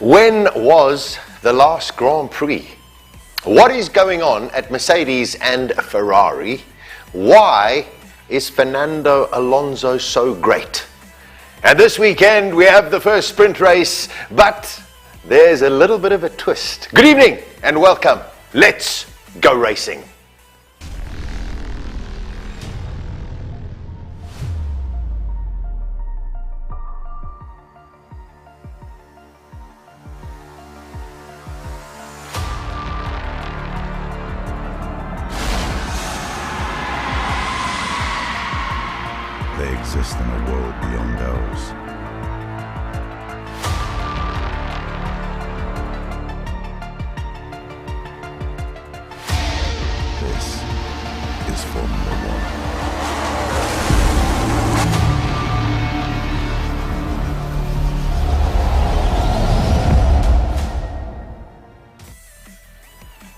When was the last Grand Prix? What is going on at Mercedes and Ferrari? Why is Fernando Alonso so great? And this weekend we have the first sprint race, but there's a little bit of a twist. Good evening and welcome. Let's go racing. They exist in a world beyond ours. This is Formula One.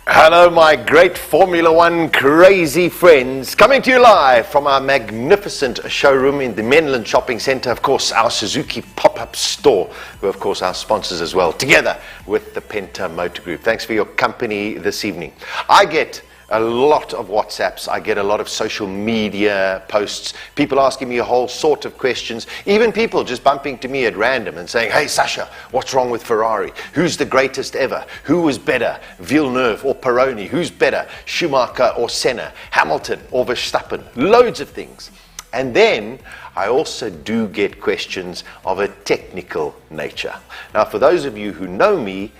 Hello, my great Formula One crazy friends. Coming to you live from our magnificent showroom in the Menlyn shopping center. Of course, our Suzuki pop-up store, who of course our sponsors as well, together with the Penta Motor Group. Thanks for your company this evening. I get a lot of WhatsApps, I get a lot of social media posts, people asking me a whole sort of questions, even people just bumping to me at random and saying, hey Sasha, what's wrong with Ferrari? Who's the greatest ever? Who was better, Villeneuve or Pironi? Who's better, Schumacher or Senna? Hamilton or Verstappen? Loads of things. And then I also do get questions of a technical nature. Now for those of you who know me,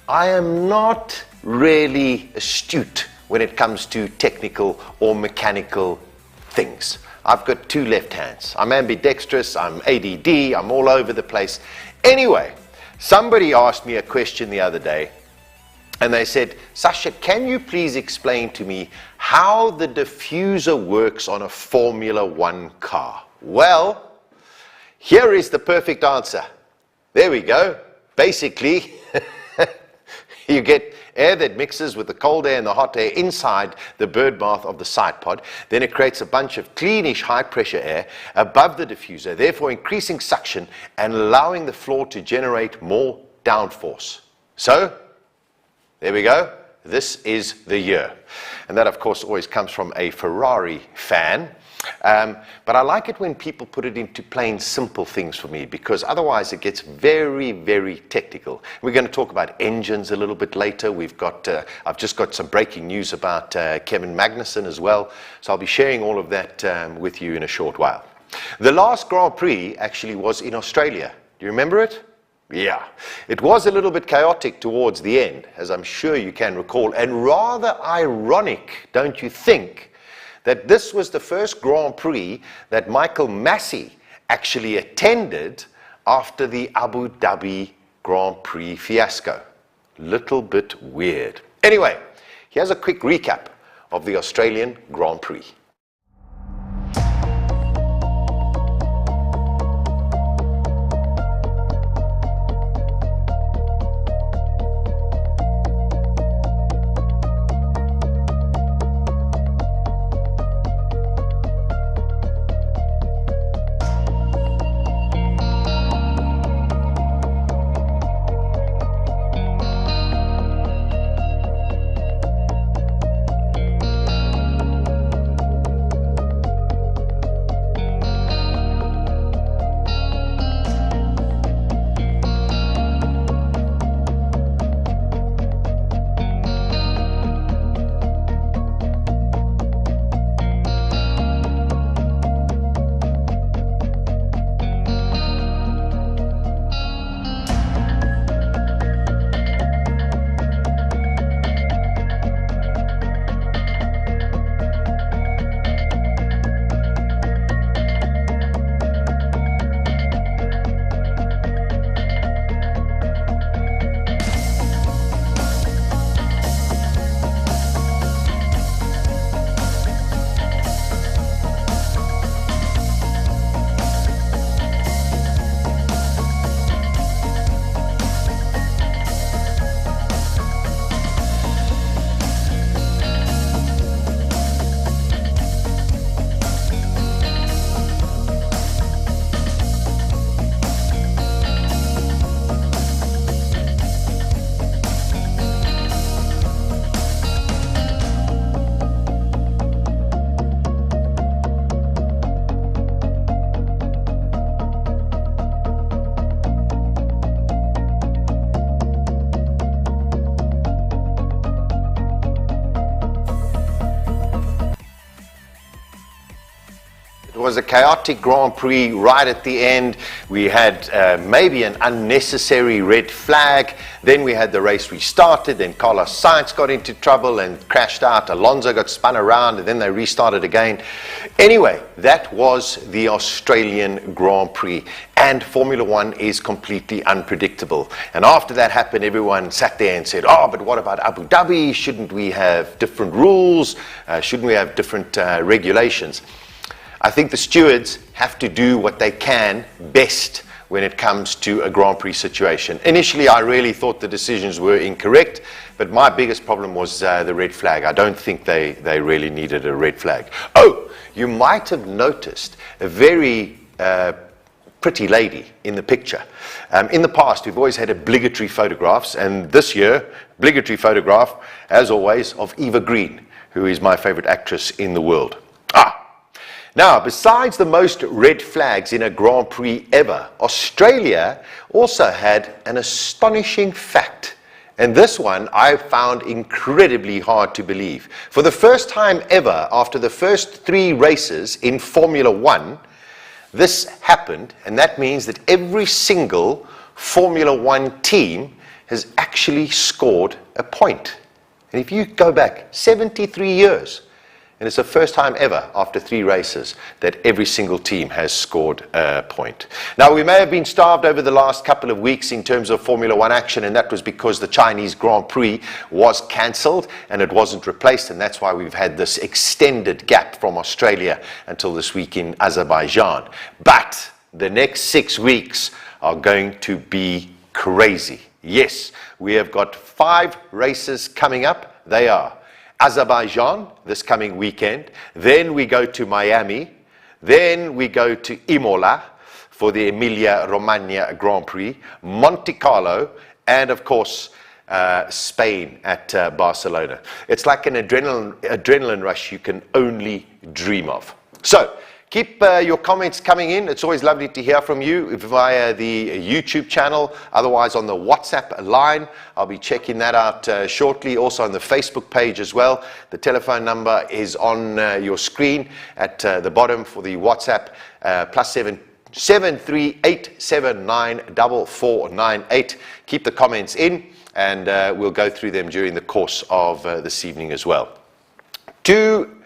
I am not really astute when it comes to technical or mechanical things. I've got two left hands. I'm ambidextrous, I'm ADD, I'm all over the place. Anyway, somebody asked me a question the other day, and they said, Sasha, can you please explain to me how the diffuser works on a Formula One car? Well, here is the perfect answer. There we go. Basically, you get air that mixes with the cold air and the hot air inside the bird bath of the side pod. Then it creates a bunch of cleanish high pressure air above the diffuser, therefore increasing suction and allowing the floor to generate more downforce. So, there we go. This is the year. And that of course always comes from a Ferrari fan. But I like it when people put it into plain simple things for me, because otherwise it gets very, very technical. We're going to talk about engines a little bit later. I've just got some breaking news about Kevin Magnussen as well. So I'll be sharing all of that with you in a short while. The last Grand Prix actually was in Australia. Do you remember it? Yeah. It was a little bit chaotic towards the end, as I'm sure you can recall, and rather ironic, don't you think, that this was the first Grand Prix that Michael Massey actually attended after the Abu Dhabi Grand Prix fiasco. Little bit weird. Anyway, here's a quick recap of the Australian Grand Prix. was a chaotic Grand Prix right at the end. We had maybe an unnecessary red flag. Then we had the race restarted. Then Carlos Sainz got into trouble and crashed out. Alonso got spun around, and then they restarted again. Anyway, that was the Australian Grand Prix. And Formula One is completely unpredictable. And after that happened, everyone sat there and said, oh, but what about Abu Dhabi? Shouldn't we have different rules? Shouldn't we have different regulations? I think the stewards have to do what they can best when it comes to a Grand Prix situation. Initially, I really thought the decisions were incorrect, but my biggest problem was the red flag. I don't think they really needed a red flag. Oh, you might have noticed a very pretty lady in the picture. In the past, we've always had obligatory photographs, and this year, obligatory photograph, as always, of Eva Green, who is my favorite actress in the world. Now, besides the most red flags in a Grand Prix ever, Australia also had an astonishing fact. And this one I found incredibly hard to believe. For the first time ever, after the first 3 races in Formula One, this happened, and that means that every single Formula One team has actually scored a point. And if you go back 73 years, and it's the first time ever after 3 races that every single team has scored a point. Now, we may have been starved over the last couple of weeks in terms of Formula One action, and that was because the Chinese Grand Prix was cancelled and it wasn't replaced, and that's why we've had this extended gap from Australia until this week in Azerbaijan. But the next 6 weeks are going to be crazy. Yes, we have got 5 races coming up. They are Azerbaijan this coming weekend, then we go to Miami, then we go to Imola for the Emilia-Romagna Grand Prix, Monte Carlo, and of course Spain at Barcelona. It's like an adrenaline rush you can only dream of. So keep your comments coming in. It's always lovely to hear from you via the YouTube channel, otherwise on the WhatsApp line. I'll be checking that out shortly, also on the Facebook page as well. The telephone number is on your screen at the bottom for the WhatsApp, +7 738794498. Keep the comments in, and we'll go through them during the course of this evening as well. 2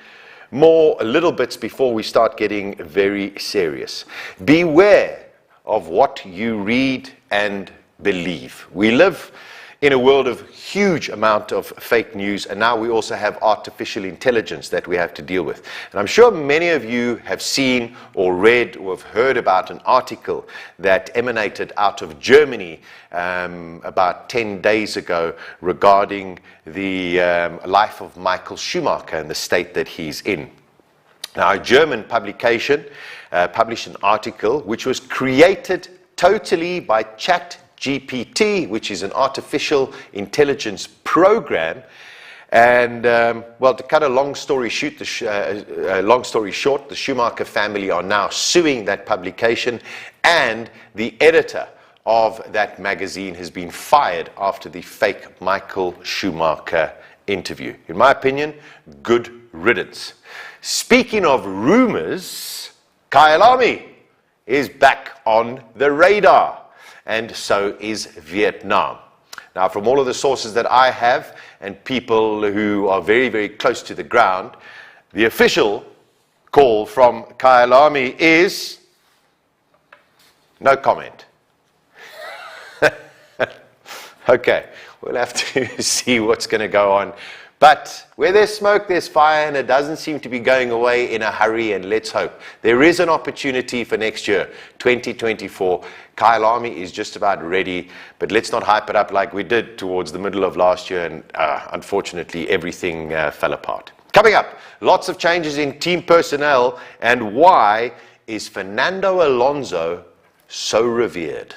more little bits before we start getting very serious. Beware of what you read and believe. We live in a world of huge amount of fake news, and now we also have artificial intelligence that we have to deal with. And I'm sure many of you have seen or read or have heard about an article that emanated out of Germany about 10 days ago regarding the life of Michael Schumacher and the state that he's in. Now, a German publication published an article which was created totally by ChatGPT, which is an artificial intelligence program. And, well, to cut a long story short, the Schumacher family are now suing that publication, and the editor of that magazine has been fired after the fake Michael Schumacher interview. In my opinion, good riddance. Speaking of rumors, Kyalami is back on the radar, and so is Vietnam. Now, from all of the sources that I have and people who are very, very close to the ground, the official call from Kyalami is no comment. Okay, we'll have to see what's going to go on. But where there's smoke, there's fire, and it doesn't seem to be going away in a hurry, and let's hope. There is an opportunity for next year, 2024. Kyalami is just about ready, but let's not hype it up like we did towards the middle of last year, and unfortunately everything fell apart. Coming up, lots of changes in team personnel, and why is Fernando Alonso so revered?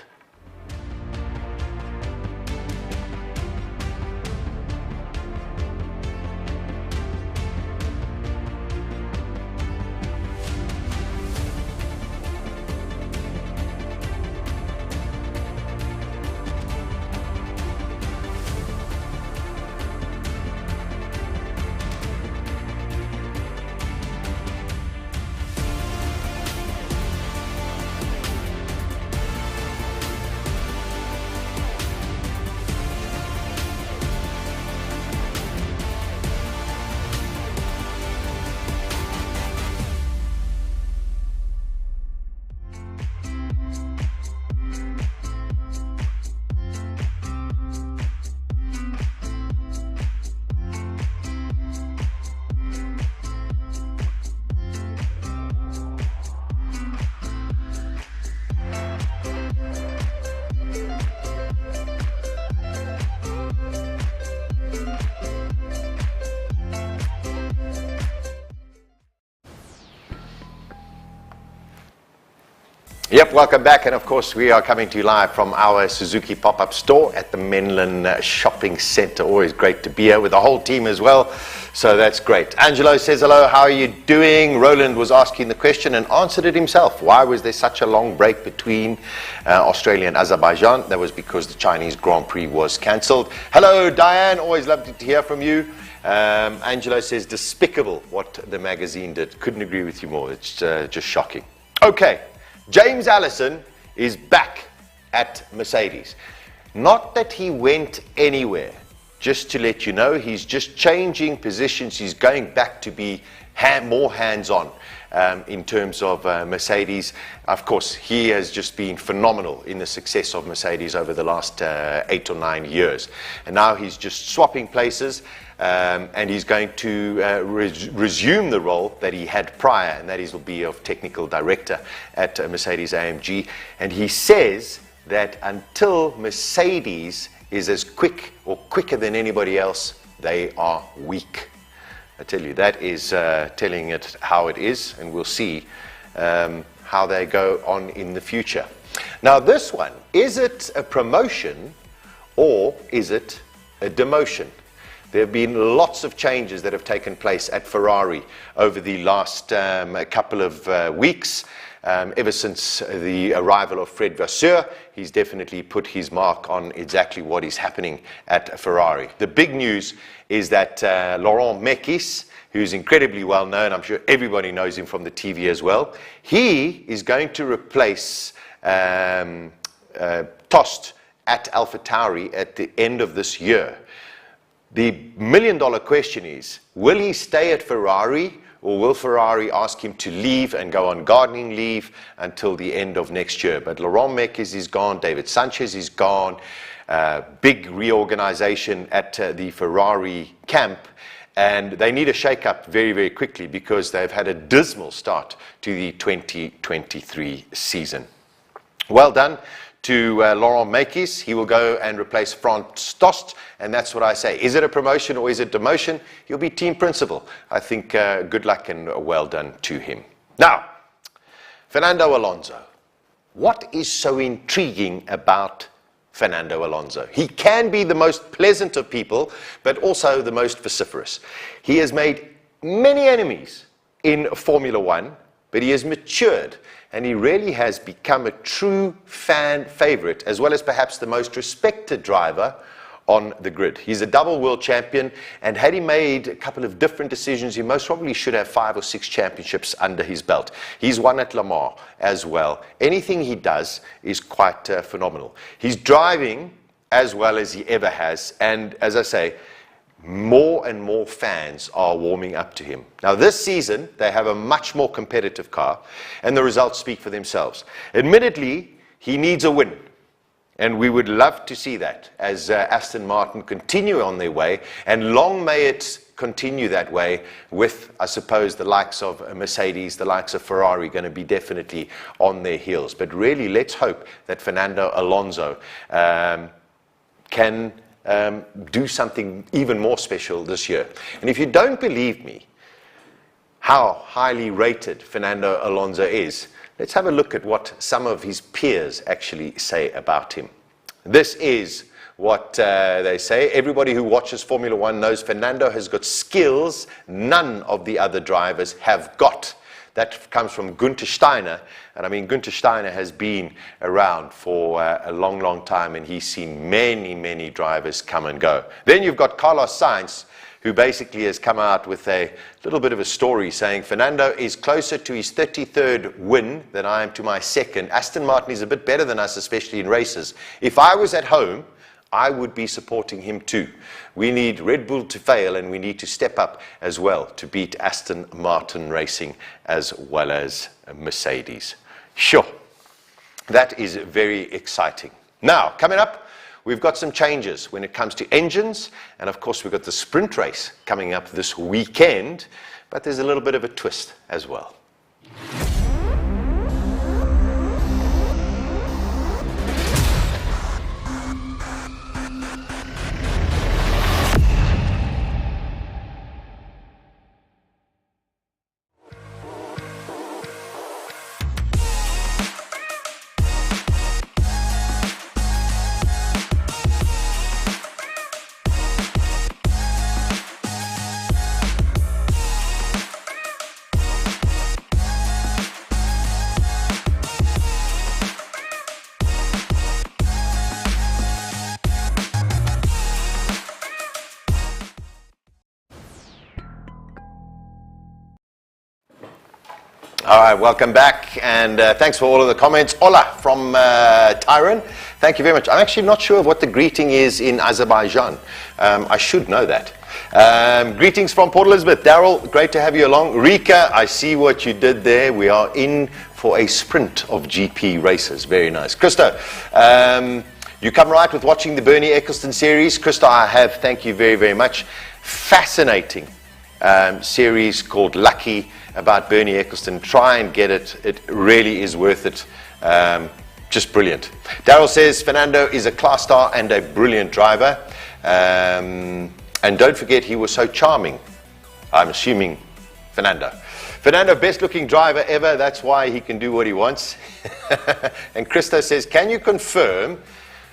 Yep, welcome back, and of course we are coming to you live from our Suzuki pop-up store at the Menlyn Shopping Centre. Always great to be here with the whole team as well, so that's great. Angelo says hello, how are you doing? Roland was asking the question and answered it himself. Why was there such a long break between Australia and Azerbaijan? That was because the Chinese Grand Prix was cancelled. Hello Diane, always lovely to hear from you. Angelo says despicable what the magazine did. Couldn't agree with you more, it's just shocking. Okay. James Allison is back at Mercedes. Not that he went anywhere, just to let you know, he's just changing positions. He's going back to be more hands-on in terms of Mercedes. Of course, he has just been phenomenal in the success of Mercedes over the last 8 or 9 years. And now he's just swapping places. And he's going to resume the role that he had prior, and that is will be of technical director at Mercedes AMG. And he says that until Mercedes is as quick or quicker than anybody else, they are weak. I tell you, that is telling it how it is, and we'll see how they go on in the future. Now this one, is it a promotion or is it a demotion? There have been lots of changes that have taken place at Ferrari over the last couple of weeks. Ever since the arrival of Fred Vasseur, he's definitely put his mark on exactly what is happening at Ferrari. The big news is that Laurent Mekies, who's incredibly well known, I'm sure everybody knows him from the TV as well, he is going to replace Tost at AlphaTauri at the end of this year. The million-dollar question is, will he stay at Ferrari, or will Ferrari ask him to leave and go on gardening leave until the end of next year? But Laurent Mekies is gone, David Sanchez is gone, big reorganization at the Ferrari camp, and they need a shake-up very, very quickly because they've had a dismal start to the 2023 season. Well done to Laurent Mekies. He will go and replace Franz Tost, and that's what I say. Is it a promotion or is it demotion? He'll be team principal. I think good luck and well done to him. Now, Fernando Alonso. What is so intriguing about Fernando Alonso? He can be the most pleasant of people, but also the most vociferous. He has made many enemies in Formula One, but he has matured, and he really has become a true fan favorite, as well as perhaps the most respected driver on the grid. He's a double world champion, and had he made a couple of different decisions, he most probably should have 5 or 6 championships under his belt. He's won at Le Mans as well. Anything he does is quite phenomenal. He's driving as well as he ever has, and as I say, more and more fans are warming up to him. Now this season, they have a much more competitive car, and the results speak for themselves. Admittedly, he needs a win, and we would love to see that as Aston Martin continue on their way, and long may it continue that way with, I suppose, the likes of Mercedes, the likes of Ferrari going to be definitely on their heels. But really, let's hope that Fernando Alonso can do something even more special this year. And if you don't believe me how highly rated Fernando Alonso is, let's have a look at what some of his peers actually say about him. This is what they say. Everybody who watches Formula One knows Fernando has got skills none of the other drivers have got. That comes from Günther Steiner, and I mean Günther Steiner has been around for a long, long time, and he's seen many, many drivers come and go. Then you've got Carlos Sainz, who basically has come out with a little bit of a story saying Fernando is closer to his 33rd win than I am to my 2nd. Aston Martin is a bit better than us, especially in races. If I was at home, I would be supporting him too. We need Red Bull to fail, and we need to step up as well to beat Aston Martin Racing as well as Mercedes. Sure, that is very exciting. Now, coming up, we've got some changes when it comes to engines, and of course we've got the sprint race coming up this weekend, but there's a little bit of a twist as well. All right, welcome back, and thanks for all of the comments. Ola from Tyron, thank you very much. I'm actually not sure of what the greeting is in Azerbaijan. I should know that. Greetings from Port Elizabeth. Daryl, great to have you along. Rika, I see what you did there. We are in for a sprint of GP races. Very nice. Krista, you come right with watching the Bernie Eccleston series. Krista, I have. Thank you very, very much. Fascinating series called Lucky about Bernie Eccleston. Try and get it. It really is worth it. Just brilliant. Daryl says Fernando is a class star and a brilliant driver. And don't forget, he was so charming. I'm assuming Fernando. Fernando, best looking driver ever. That's why he can do what he wants. And Christo says, can you confirm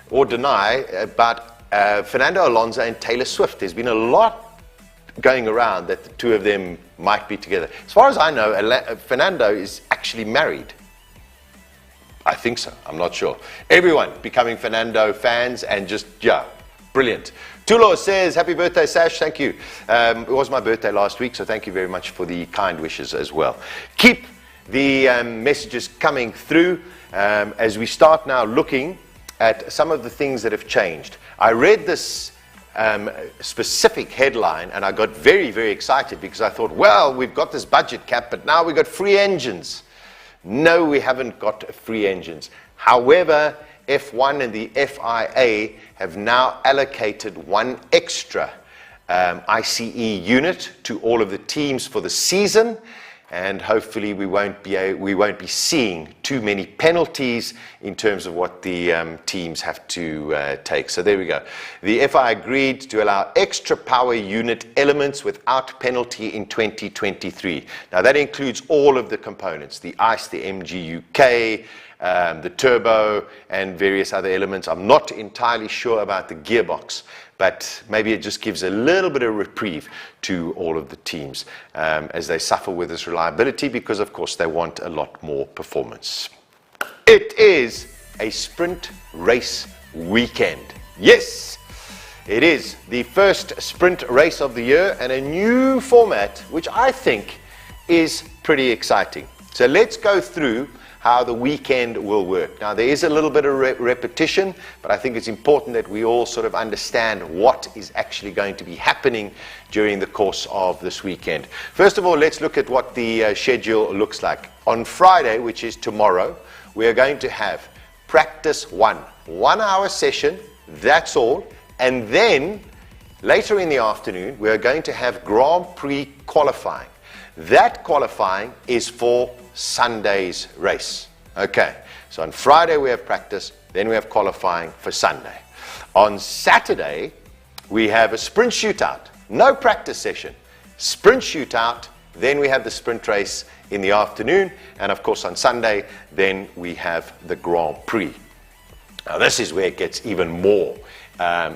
or deny about Fernando Alonso and Taylor Swift? There's been a lot going around that the two of them might be together. As far as I know, Fernando is actually married. I think so. I'm not sure. Everyone becoming Fernando fans and just, yeah, brilliant. Tulo says, happy birthday, Sash. Thank you. It was my birthday last week, so thank you very much for the kind wishes as well. Keep the messages coming through as we start now looking at some of the things that have changed. I read this specific headline and I got very, very excited because I thought, well, we've got this budget cap, but now we've got free engines. No, we haven't got free engines. However, F1 and the FIA have now allocated one extra ICE unit to all of the teams for the season, and hopefully we won't be seeing too many penalties in terms of what the teams have to take. So there we go. The FIA agreed to allow extra power unit elements without penalty in 2023. Now that includes all of the components, the ICE, the MGUK, the turbo, and various other elements. I'm not entirely sure about the gearbox, but maybe it just gives a little bit of reprieve to all of the teams as they suffer with this reliability because, of course, they want a lot more performance. It is a sprint race weekend. Yes, it is the first sprint race of the year and a new format, which I think is pretty exciting. So let's go through how the weekend will work. Now, there is a little bit of repetition, but I think it's important that we all sort of understand what is actually going to be happening during the course of this weekend. First of all, let's look at what the schedule looks like. On Friday, which is tomorrow, we are going to have practice 1-hour session, that's all, and then later in the afternoon, we are going to have Grand Prix qualifying. That qualifying is for Sunday's race. Okay, so on Friday we have practice, then we have qualifying for Sunday. On Saturday, we have a sprint shootout. No practice session. Sprint shootout, then we have the sprint race in the afternoon, and of course on Sunday, then we have the Grand Prix. Now this is where it gets even more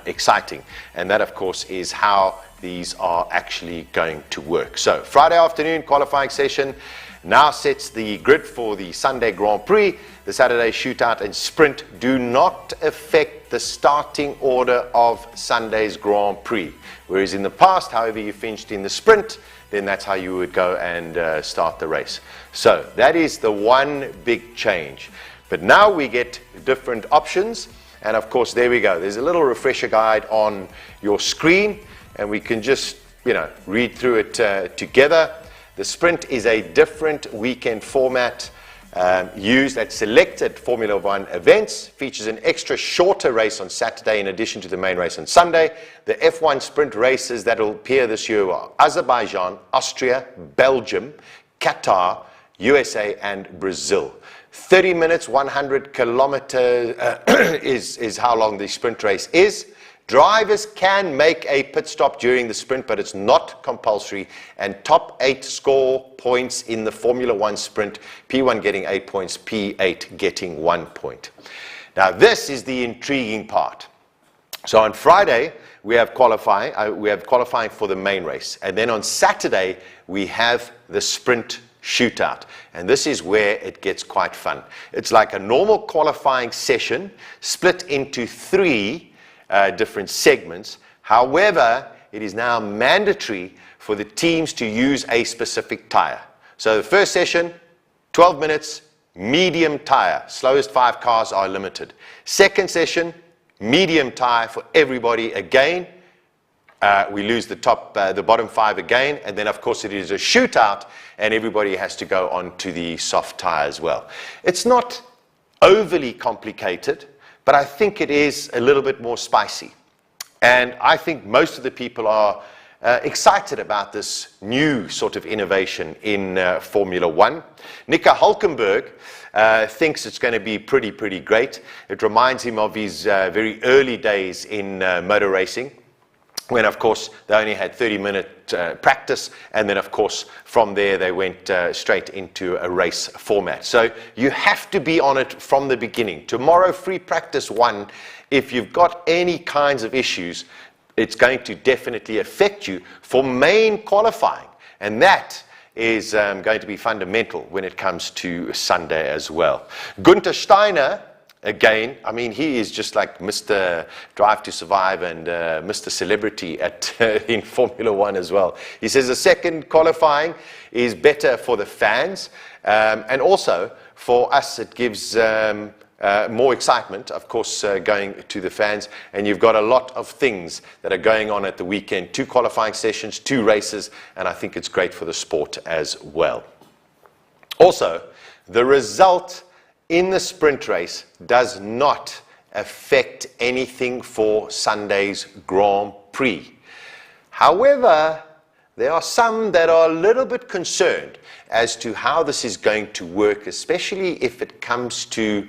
exciting, and that of course is how these are actually going to work. So Friday afternoon qualifying session now sets the grid for the Sunday Grand Prix. The Saturday shootout and sprint do not affect the starting order of Sunday's Grand Prix. Whereas in the past, however you finished in the sprint, then that's how you would go and start the race. So that is the one big change. But now we get different options. And of course, there we go. There's a little refresher guide on your screen, and we can just, read through it together. The sprint is a different weekend format used at selected Formula One events, features an extra shorter race on Saturday in addition to the main race on Sunday. The F1 sprint races that will appear this year are Azerbaijan, Austria, Belgium, Qatar, USA, and Brazil. 30 minutes, 100 kilometers is how long the sprint race is. Drivers can make a pit stop during the sprint, but it's not compulsory. And top 8 score points in the Formula One sprint, P1 getting 8 points, P8 getting 1 point. Now, this is the intriguing part. So on Friday, we have qualifying for the main race. And then on Saturday, we have the sprint shootout. And this is where it gets quite fun. It's like a normal qualifying session split into 3 different segments. However, it is now mandatory for the teams to use a specific tire. So the first session, 12 minutes, medium tire. Slowest 5 cars are limited. Second session, medium tire for everybody again. We lose the bottom 5 again, and then of course it is a shootout, and everybody has to go on to the soft tire as well. It's not overly complicated, but I think it is a little bit more spicy. And I think most of the people are excited about this new sort of innovation in Formula One. Nico Hülkenberg thinks it's going to be pretty great. It reminds him of his very early days in motor racing, when of course they only had 30-minute practice, and then of course from there they went straight into a race format. So you have to be on it from the beginning. Tomorrow, free practice 1. If you've got any kinds of issues, it's going to definitely affect you for main qualifying, and that is going to be fundamental when it comes to Sunday as well. Gunther Steiner, again, I mean, he is just like Mr. Drive to Survive and Mr. Celebrity in Formula One as well. He says the second qualifying is better for the fans, and also for us it gives more excitement, of course, going to the fans. And you've got a lot of things that are going on at the weekend. 2 qualifying sessions, 2 races, and I think it's great for the sport as well. Also, the result in the sprint race does not affect anything for Sunday's Grand Prix. However, there are some that are a little bit concerned as to how this is going to work, especially if it comes to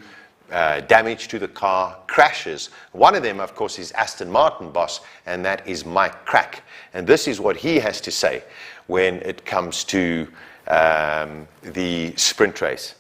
damage to the car, crashes. One of them, of course, is Aston Martin boss, and that is Mike Crack. And this is what he has to say when it comes to the sprint race.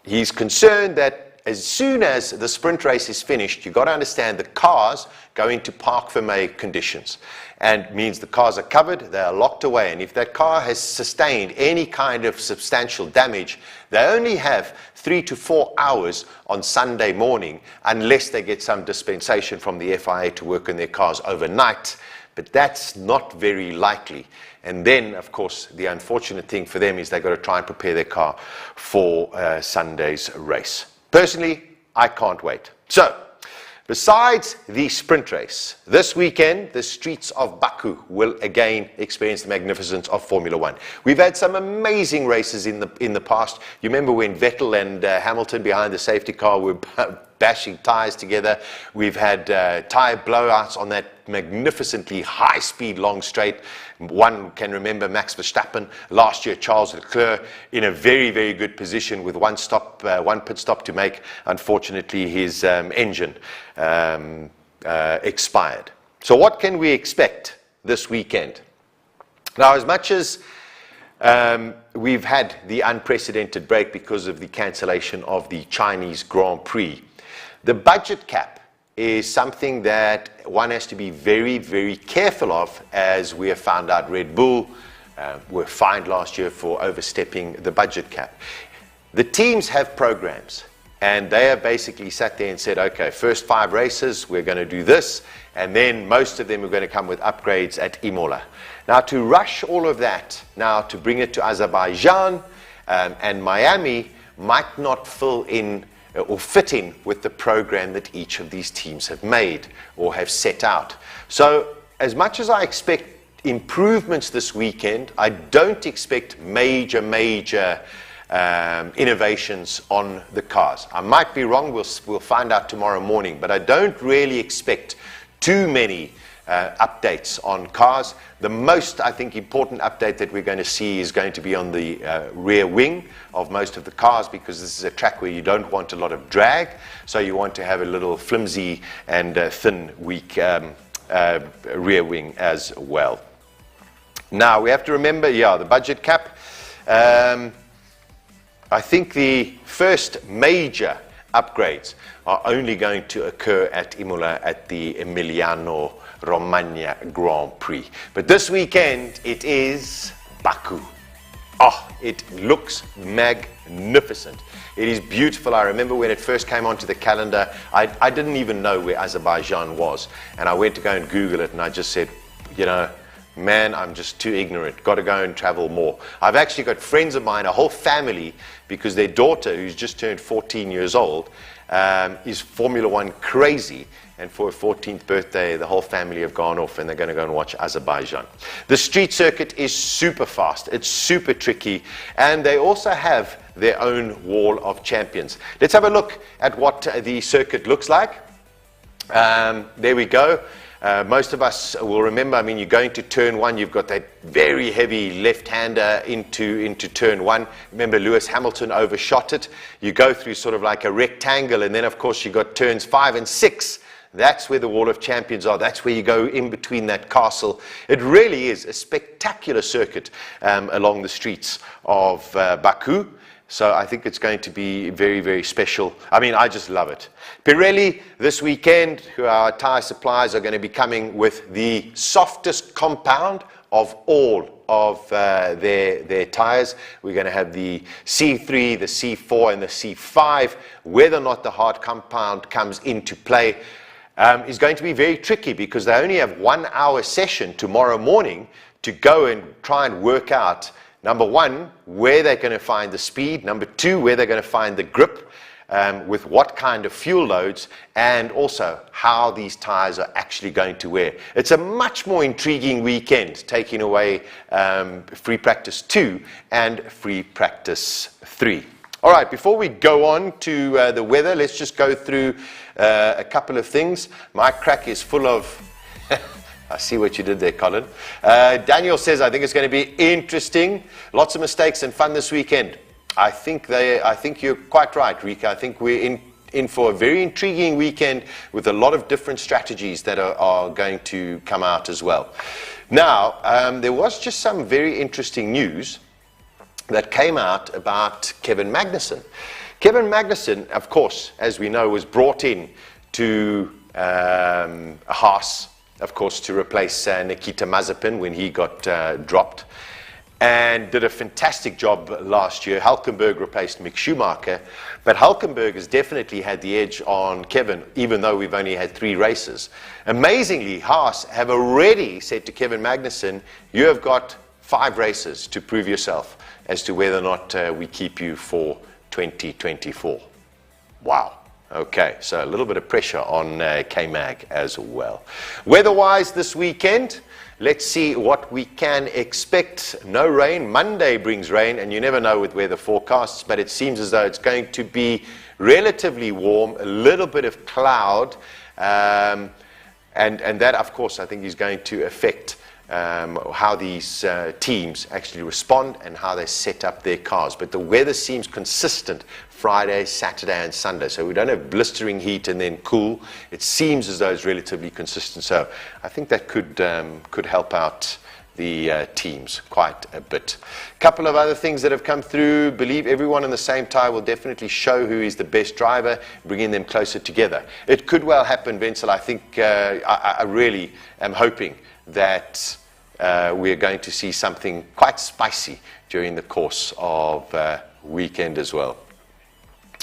He's concerned that as soon as the sprint race is finished, you've got to understand the cars go into parc fermé conditions, and means the cars are covered, they are locked away, and if that car has sustained any kind of substantial damage, they only have 3 to 4 hours on Sunday morning, unless they get some dispensation from the FIA to work on their cars overnight. But that's not very likely. And then, of course, the unfortunate thing for them is they've got to try and prepare their car for Sunday's race. Personally, I can't wait. So, besides the sprint race, this weekend, the streets of Baku will again experience the magnificence of Formula One. We've had some amazing races in the past. You remember when Vettel and Hamilton behind the safety car were bashing tires together. We've had tire blowouts on that magnificently high-speed long straight. One can remember Max Verstappen, last year Charles Leclerc, in a very good position with one pit stop to make. Unfortunately, his engine expired. So what can we expect this weekend? Now, as much as we've had the unprecedented break because of the cancellation of the Chinese Grand Prix, the budget cap is something that one has to be very careful of, as we have found out Red Bull were fined last year for overstepping the budget cap. The teams have programs, and they have basically sat there and said, okay, first 5 races, we're going to do this, and then most of them are going to come with upgrades at Imola. Now, to rush all of that, now to bring it to Azerbaijan and Miami might not fill in or fit in with the program that each of these teams have made or have set out. So as much as I expect improvements this weekend, I don't expect major innovations on the cars. I might be wrong, we'll find out tomorrow morning, but I don't really expect too many updates on cars. The most, I think, important update that we're going to see is going to be on the rear wing of most of the cars, because this is a track where you don't want a lot of drag, so you want to have a little flimsy and thin, weak rear wing as well. Now, we have to remember, the budget cap. I think the first major upgrades are only going to occur at Imola at the Emiliano Romagna Grand Prix. But this weekend, it is Baku. Oh, it looks magnificent. It is beautiful. I remember when it first came onto the calendar, I didn't even know where Azerbaijan was. And I went to go and Google it, and I just said, man, I'm just too ignorant. Got to go and travel more. I've actually got friends of mine, a whole family, because their daughter, who's just turned 14 years old, is Formula One crazy. And for her 14th birthday, the whole family have gone off and they're going to go and watch Azerbaijan. The street circuit is super fast. It's super tricky. And they also have their own wall of champions. Let's have a look at what the circuit looks like. There we go. Most of us will remember, I mean, you're going to turn one, you've got that very heavy left-hander into turn one. Remember, Lewis Hamilton overshot it. You go through sort of like a rectangle, and then, of course, you've got turns 5 and 6. That's where the Wall of Champions are. That's where you go in between that castle. It really is a spectacular circuit along the streets of Baku. So I think it's going to be very, very special. I mean, I just love it. Pirelli, this weekend, who are our tyre suppliers, are going to be coming with the softest compound of all of their tyres. We're going to have the C3, the C4, and the C5. Whether or not the hard compound comes into play is going to be very tricky, because they only have 1 hour session tomorrow morning to go and try and work out, number one, where they're going to find the speed, number two, where they're going to find the grip, with what kind of fuel loads, and also how these tyres are actually going to wear. It's a much more intriguing weekend, taking away free practice 2 and free practice 3. All right, before we go on to the weather, let's just go through a couple of things. My crack is full of... I see what you did there, Colin. Daniel says, I think it's going to be interesting. Lots of mistakes and fun this weekend. I think you're quite right, Rika. I think we're in for a very intriguing weekend with a lot of different strategies that are going to come out as well. Now, there was just some very interesting news that came out about Kevin Magnussen. Kevin Magnussen, of course, as we know, was brought in to Haas, of course, to replace Nikita Mazepin when he got dropped, and did a fantastic job last year. Hülkenberg replaced Mick Schumacher, but Hülkenberg has definitely had the edge on Kevin, even though we've only had 3 races. Amazingly, Haas have already said to Kevin Magnussen, you have got 5 races to prove yourself as to whether or not we keep you for 2024. Wow. Okay, so a little bit of pressure on K-Mag as well. Weather-wise this weekend, let's see what we can expect. No rain. Monday brings rain, and you never know with weather forecasts, but it seems as though it's going to be relatively warm, a little bit of cloud, and that, of course, I think is going to affect how these teams actually respond and how they set up their cars. But the weather seems consistent Friday, Saturday, and Sunday. So we don't have blistering heat and then cool. It seems as though it's relatively consistent. So I think that could help out the teams quite a bit. A couple of other things that have come through. Believe everyone in the same tyre will definitely show who is the best driver, bringing them closer together. It could well happen, Wenzel. I think I really am hoping that we're going to see something quite spicy during the course of weekend as well.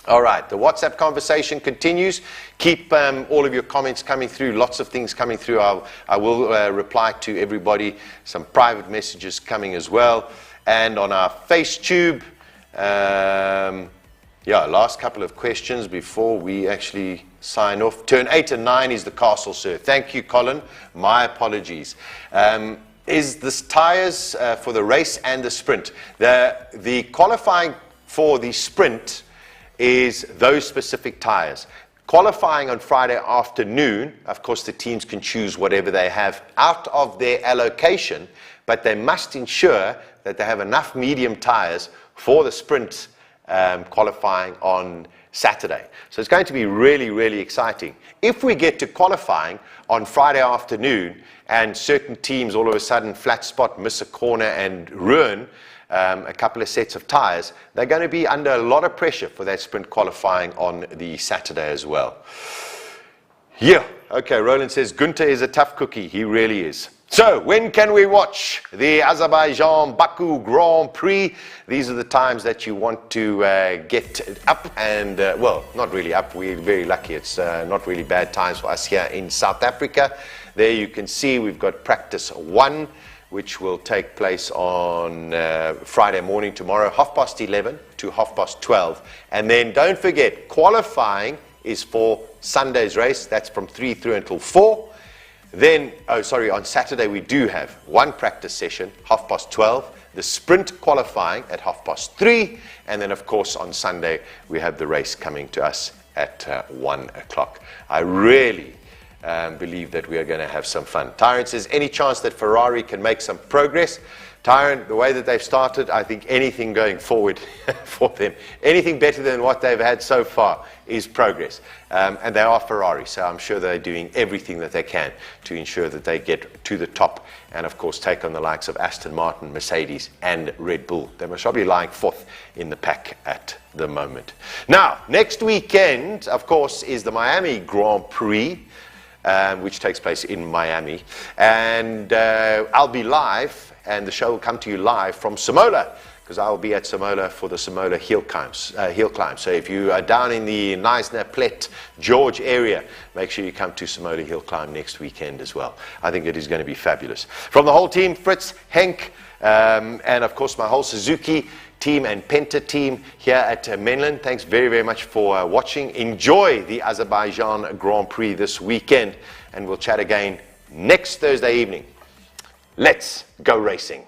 All right, the WhatsApp conversation continues. Keep all of your comments coming through. Lots of things coming through. I will reply to everybody. Some private messages coming as well. And on our FaceTube, last couple of questions before we actually sign off. Turn 8 and 9 is the castle, sir. Thank you, Colin. My apologies. Is this tyres for the race and the sprint? The qualifying for the sprint is those specific tyres. Qualifying on Friday afternoon, of course, the teams can choose whatever they have out of their allocation, but they must ensure that they have enough medium tyres for the sprint qualifying on Saturday. So it's going to be really, really exciting. If we get to qualifying on Friday afternoon and certain teams all of a sudden flat spot, miss a corner and ruin a couple of sets of tyres, they're going to be under a lot of pressure for that sprint qualifying on the Saturday as well. Yeah, okay, Roland says, Gunter is a tough cookie. He really is. So, when can we watch the Azerbaijan Baku Grand Prix? These are the times that you want to get up and, well, not really up. We're very lucky. It's not really bad times for us here in South Africa. There you can see we've got practice 1, which will take place on Friday morning tomorrow, 11:30 to 12:30. And then don't forget, qualifying is for Sunday's race. That's from 3 through until 4. Then, on Saturday we do have one practice session, 12:30. The sprint qualifying at 3:30. And then, of course, on Sunday we have the race coming to us at 1 o'clock. I really believe that we are going to have some fun. Tyrone says, any chance that Ferrari can make some progress? Tyrone, the way that they've started, I think anything going forward for them, anything better than what they've had so far is progress. And they are Ferrari, so I'm sure they're doing everything that they can to ensure that they get to the top and, of course, take on the likes of Aston Martin, Mercedes, and Red Bull. They must probably lying fourth in the pack at the moment. Now, next weekend, of course, is the Miami Grand Prix, which takes place in Miami. And I'll be live, and the show will come to you live from Samola, because I will be at Samola for the Samola hill climb. So if you are down in the Knysna, Plet, George area, make sure you come to Samola hill climb next weekend as well. I think it is going to be fabulous. From the whole team, Fritz, Henk, and of course my whole Suzuki team and Penta team here at Menlyn, thanks very, very much for watching. Enjoy the Azerbaijan Grand Prix this weekend, and we'll chat again next Thursday evening. Let's go racing.